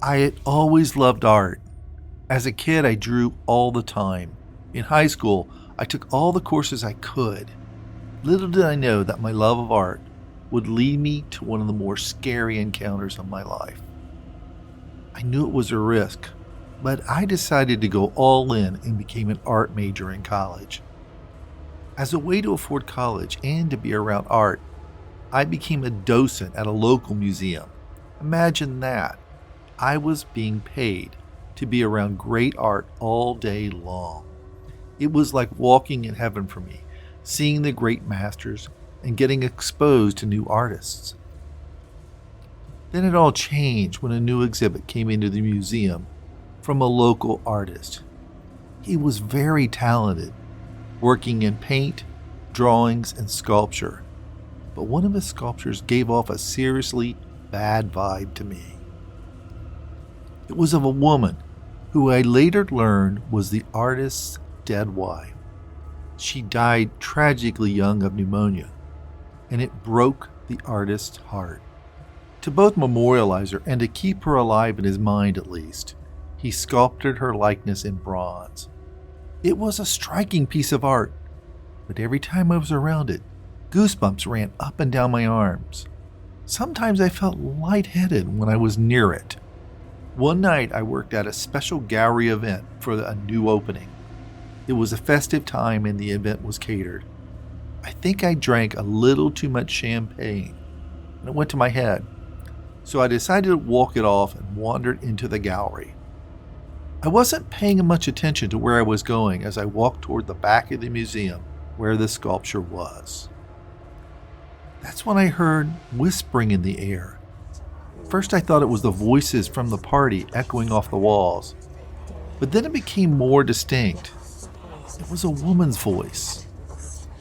I had always loved art. As a kid, I drew all the time. In high school, I took all the courses I could. Little did I know that my love of art would lead me to one of the more scary encounters of my life. I knew it was a risk, but I decided to go all in and became an art major in college. As a way to afford college and to be around art, I became a docent at a local museum. Imagine that. I was being paid to be around great art all day long. It was like walking in heaven for me, seeing the great masters and getting exposed to new artists. Then it all changed when a new exhibit came into the museum from a local artist. He was very talented, working in paint, drawings, and sculpture. But one of his sculptures gave off a seriously bad vibe to me. It was of a woman who I later learned was the artist's dead wife. She died tragically young of pneumonia, and it broke the artist's heart. To both memorialize her and to keep her alive in his mind at least, he sculpted her likeness in bronze. It was a striking piece of art, but every time I was around it, goosebumps ran up and down my arms. Sometimes I felt lightheaded when I was near it. One night I worked at a special gallery event for a new opening. It was a festive time and the event was catered. I think I drank a little too much champagne and it went to my head. So I decided to walk it off and wandered into the gallery. I wasn't paying much attention to where I was going as I walked toward the back of the museum where the sculpture was. That's when I heard whispering in the air. First I thought it was the voices from the party echoing off the walls, but then it became more distinct. It was a woman's voice.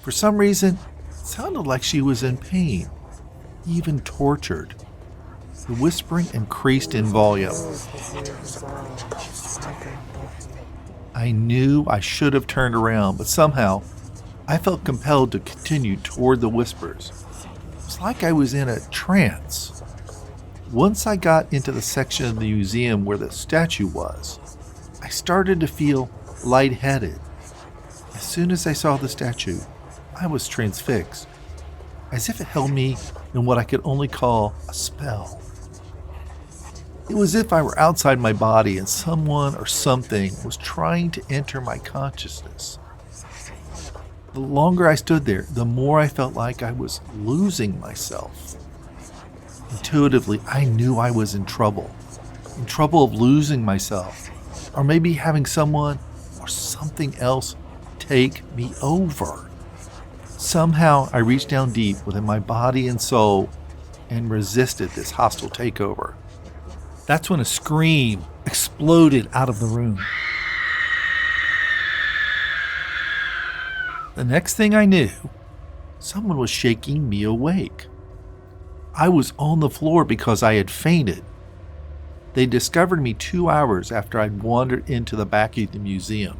For some reason, it sounded like she was in pain, even tortured. The whispering increased in volume. I knew I should have turned around, but somehow I felt compelled to continue toward the whispers. It was like I was in a trance. Once I got into the section of the museum where the statue was, I started to feel lightheaded. As soon as I saw the statue, I was transfixed, as if it held me in what I could only call a spell. It was as if I were outside my body and someone or something was trying to enter my consciousness. The longer I stood there, the more I felt like I was losing myself. Intuitively, I knew I was in trouble of losing myself, or maybe having someone or something else take me over. Somehow I reached down deep within my body and soul and resisted this hostile takeover. That's when a scream exploded out of the room. The next thing I knew, someone was shaking me awake. I was on the floor because I had fainted. They discovered me 2 hours after I'd wandered into the back of the museum.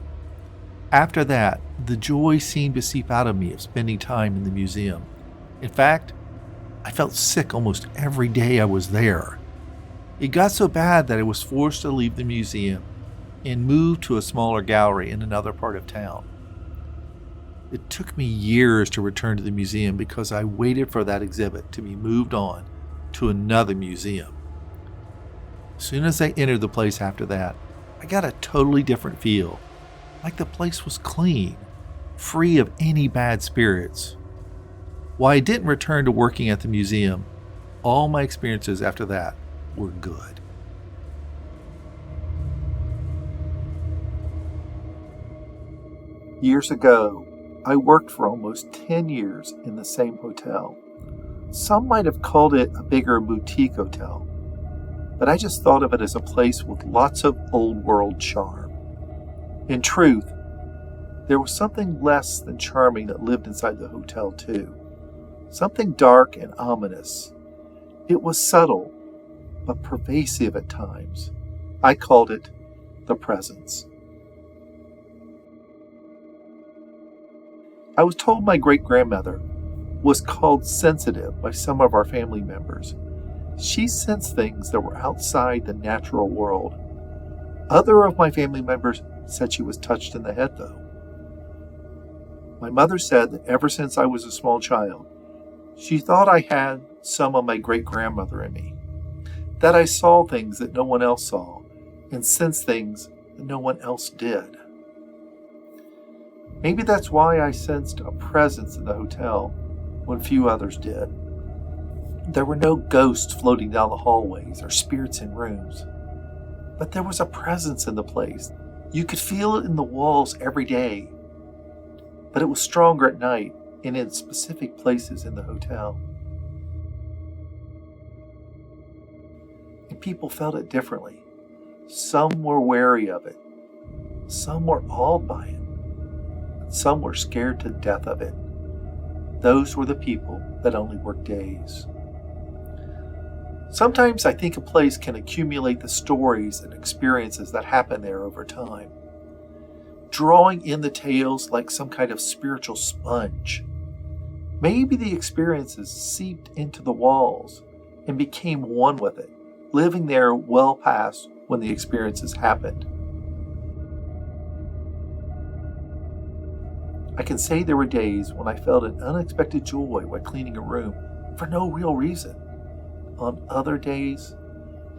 After that, the joy seemed to seep out of me of spending time in the museum. In fact, I felt sick almost every day I was there. It got so bad that I was forced to leave the museum and move to a smaller gallery in another part of town. It took me years to return to the museum because I waited for that exhibit to be moved on to another museum. As soon as I entered the place after that, I got a totally different feel, like the place was clean, free of any bad spirits. While I didn't return to working at the museum, all my experiences after that were good. Years ago, I worked for almost 10 years in the same hotel. Some might have called it a bigger boutique hotel, but I just thought of it as a place with lots of old world charm. In truth, there was something less than charming that lived inside the hotel too. Something dark and ominous. It was subtle, but pervasive at times. I called it the presence. I was told my great-grandmother was called sensitive by some of our family members, She sensed things that were outside the natural world. Other of my family members said she was touched in the head, though. My mother said that ever since I was a small child, she thought I had some of my great-grandmother in me, that I saw things that no one else saw and sensed things that no one else did. Maybe that's why I sensed a presence in the hotel when few others did. There were no ghosts floating down the hallways or spirits in rooms, but there was a presence in the place. You could feel it in the walls every day, but it was stronger at night and in specific places in the hotel. And people felt it differently. Some were wary of it. Some were awed by it. And some were scared to death of it. Those were the people that only worked days. Sometimes I think a place can accumulate the stories and experiences that happen there over time, drawing in the tales like some kind of spiritual sponge. Maybe the experiences seeped into the walls and became one with it, living there well past when the experiences happened. I can say there were days when I felt an unexpected joy while cleaning a room for no real reason. On other days,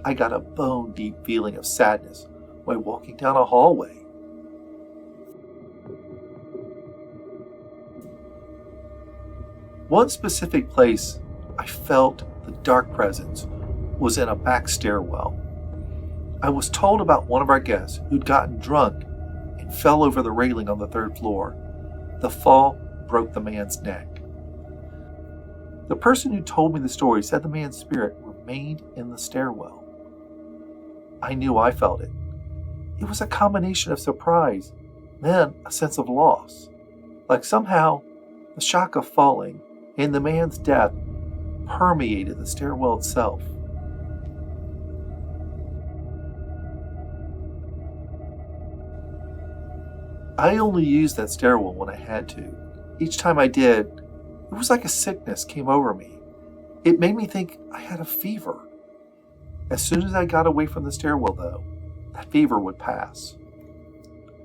I got a bone-deep feeling of sadness while walking down a hallway. One specific place I felt the dark presence was in a back stairwell. I was told about one of our guests who'd gotten drunk and fell over the railing on the 3rd floor. The fall broke the man's neck. The person who told me the story said the man's spirit remained in the stairwell. I knew I felt it. It was a combination of surprise, then a sense of loss. Like somehow the shock of falling and the man's death permeated the stairwell itself. I only used that stairwell when I had to. Each time I did, it was like a sickness came over me. It made me think I had a fever. As soon as I got away from the stairwell, though, that fever would pass.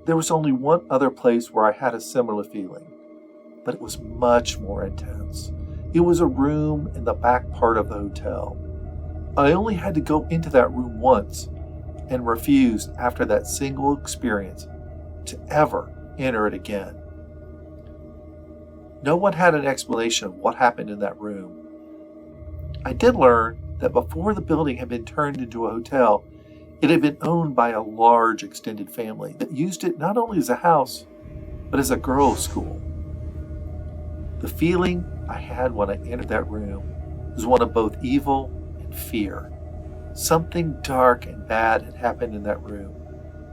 There was only one other place where I had a similar feeling, but it was much more intense. It was a room in the back part of the hotel. I only had to go into that room once and refused after that single experience to ever enter it again. No one had an explanation of what happened in that room. I did learn that before the building had been turned into a hotel, it had been owned by a large extended family that used it not only as a house, but as a girls' school. The feeling I had when I entered that room was one of both evil and fear. Something dark and bad had happened in that room,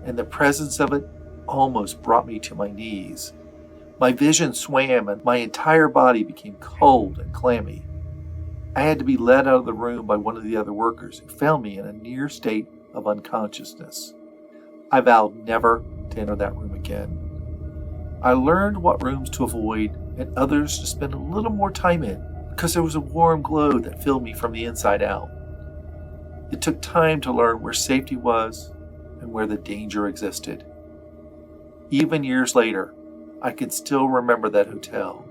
and the presence of it almost brought me to my knees. My vision swam and my entire body became cold and clammy. I had to be led out of the room by one of the other workers who found me in a near state of unconsciousness. I vowed never to enter that room again. I learned what rooms to avoid and others to spend a little more time in because there was a warm glow that filled me from the inside out. It took time to learn where safety was and where the danger existed. Even years later, I can still remember that hotel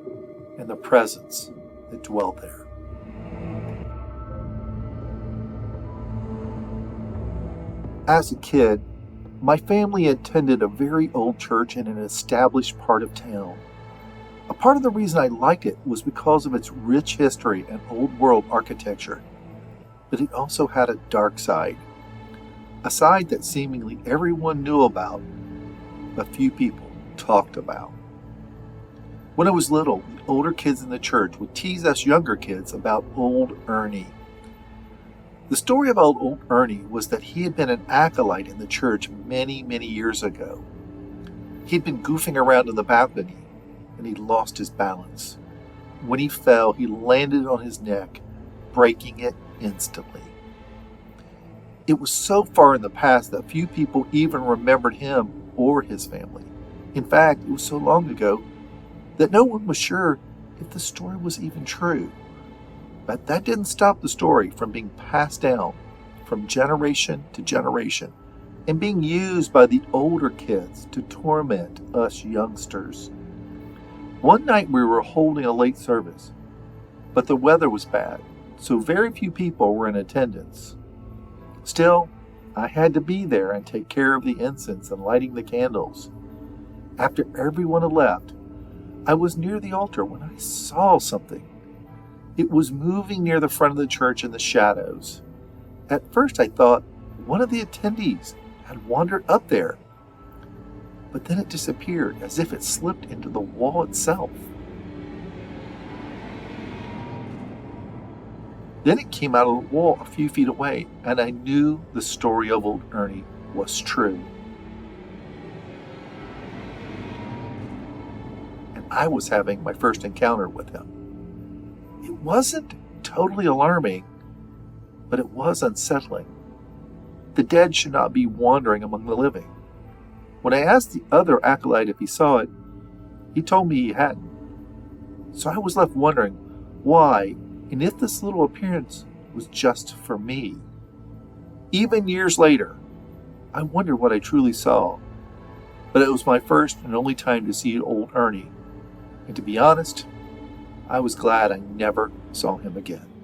and the presence that dwelled there. As a kid, my family attended a very old church in an established part of town. A part of the reason I liked it was because of its rich history and old world architecture, but it also had a dark side, a side that seemingly everyone knew about, but few people talked about. When I was little, the older kids in the church would tease us younger kids about Old Ernie. The story about Old Ernie was that he had been an acolyte in the church many, many years ago. He'd been goofing around in the balcony, and he lost his balance. When he fell, he landed on his neck, breaking it instantly. It was so far in the past that few people even remembered him or his family. In fact, it was so long ago that no one was sure if the story was even true. But that didn't stop the story from being passed down from generation to generation and being used by the older kids to torment us youngsters. One night we were holding a late service, but the weather was bad, so very few people were in attendance. Still, I had to be there and take care of the incense and lighting the candles. After everyone had left, I was near the altar when I saw something. It was moving near the front of the church in the shadows. At first I thought one of the attendees had wandered up there, but then it disappeared as if it slipped into the wall itself. Then it came out of the wall a few feet away, and I knew the story of old Ernie was true. And I was having my first encounter with him. It wasn't totally alarming, but it was unsettling. The dead should not be wandering among the living. When I asked the other acolyte if he saw it, he told me he hadn't. So I was left wondering why, and if this little appearance was just for me. Even years later, I wondered what I truly saw. But it was my first and only time to see old Ernie. And to be honest, I was glad I never saw him again.